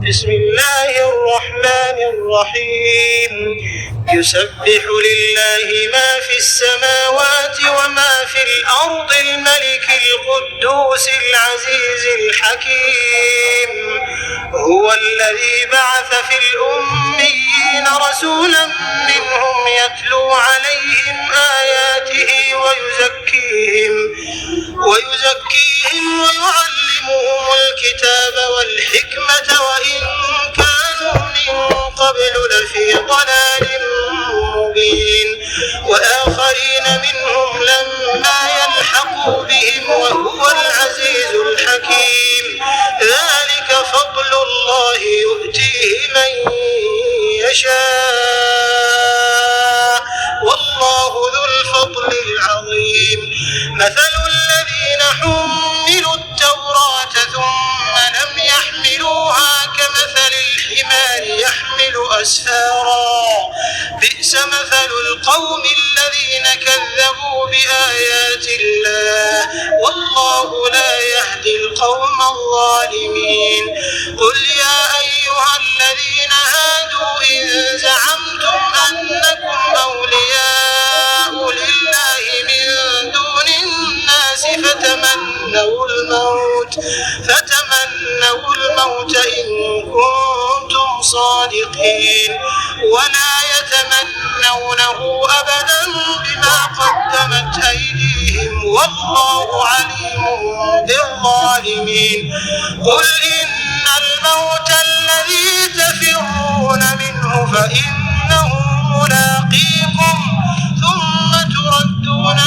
بسم الله الرحمن الرحيم يسبح لله ما في السماوات وما في الأرض الملك القدوس العزيز الحكيم هو الذي بعث في الأميين رسولا منهم يتلو عليهم آياته ويزكيهم ويعلمهم الكتاب والحكمة وإن كانوا من قبل لفي ضلال مبين وآخرين منهم لما يلحقوا بهم وهو العزيز الحكيم ذلك فضل الله يؤتيه من يشاء والله ذو الفضل العظيم مثل الذين حملوا التوراة ثم لم يحملوها كمثل الحمار يحمل أسفارا بئس مثل القوم الذين كذبوا بآيات الله والله لا يهدي القوم الظالمين قل يا أيها الذين هادوا إن زعمتم أنكم أولياء لله من دون الناس فتمنوا الموت إن كنتم صادقين ولا يتمنونه أبدا بما قدمت أيديهم والله عليم بالظالمين قل إن الموت الذي تفرون منه فإنه ملاقيكم ثم تردون